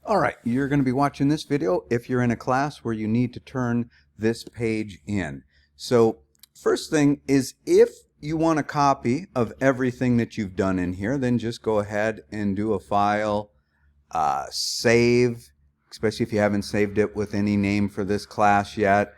All right, you're going to be watching this video if you're in a class where you need to turn this page in. So first thing is, if you want a copy of everything that you've done in here, then just go ahead and do a file, save, especially if you haven't saved it with any name for this class yet,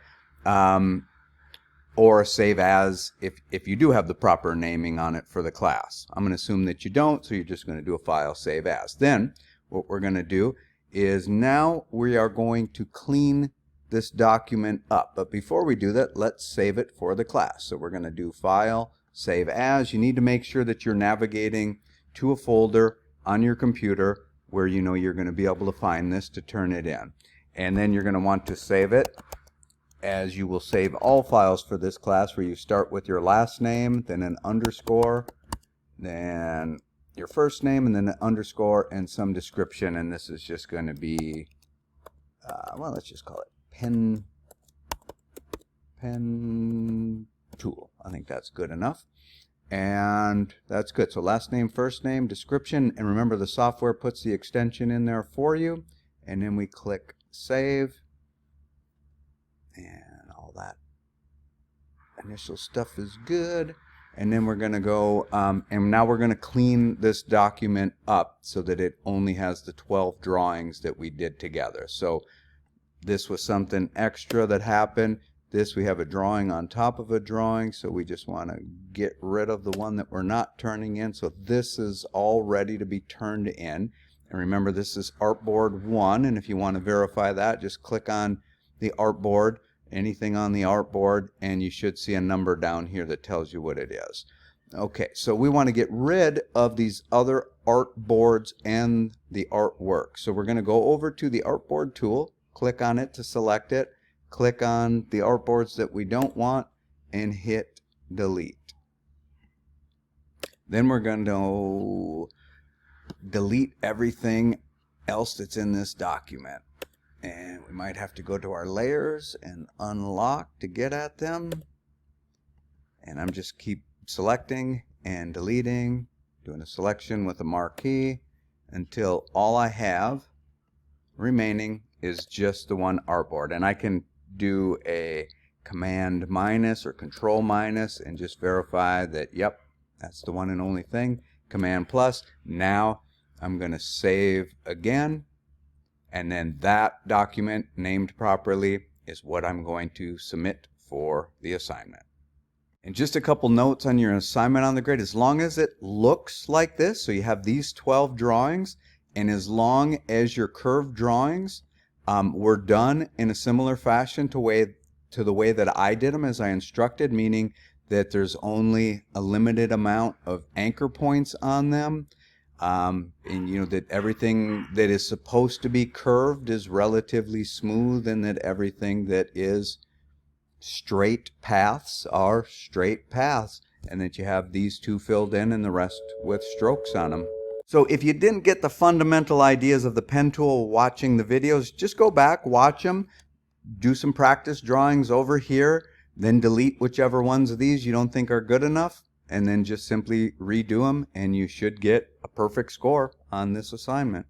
or save as if you do have the proper naming on it for the class. I'm going to assume that you don't, so you're just going to do a file, save as. Then what we're going to do is now we are going to clean this document up. But before we do that, let's save it for the class. So we're going to do File, Save As. You need to make sure that you're navigating to a folder on your computer where you know you're going to be able to find this to turn it in. And then you're going to want to save it, as you will save all files for this class, where you start with your last name, then an underscore, then your first name, and then an underscore and some description. And this is just going to be, well, let's just call it pen tool. I think that's good enough. And that's good. So last name, first name, description, and remember the software puts the extension in there for you. And then we click Save. And all that initial stuff is good. And then we're going to go, and now we're going to clean this document up so that it only has the 12 drawings that we did together. So this was something extra that happened. This, we have a drawing on top of a drawing, so we just want to get rid of the one that we're not turning in. So this is all ready to be turned in. And remember, this is Artboard 1, and if you want to verify that, just click on the artboard, anything on the artboard, and you should see a number down here that tells you what it is. Okay, so we want to get rid of these other artboards and the artwork. So we're going to go over to the artboard tool, click on it to select it, click on the artboards that we don't want, and hit delete. Then we're going to delete everything else that's in this document. And we might have to go to our layers and unlock to get at them. And I'm just keep selecting and deleting, doing a selection with a marquee until all I have remaining is just the one artboard. And I can do a command minus or control minus and just verify that, yep, that's the one and only thing. Command plus. Now I'm going to save again. And then that document named properly is what I'm going to submit for the assignment. And just a couple notes on your assignment on the grid. As long as it looks like this, so you have these 12 drawings, and as long as your curved drawings were done in a similar fashion to the way that I did them as I instructed, meaning that there's only a limited amount of anchor points on them, and you know that everything that is supposed to be curved is relatively smooth, and that everything that is straight paths are straight paths, and that you have these two filled in and the rest with strokes on them. So if you didn't get the fundamental ideas of the pen tool watching the videos, just go back, watch them, do some practice drawings over here, then delete whichever ones of these you don't think are good enough, and then just simply redo them, and you should get a perfect score on this assignment.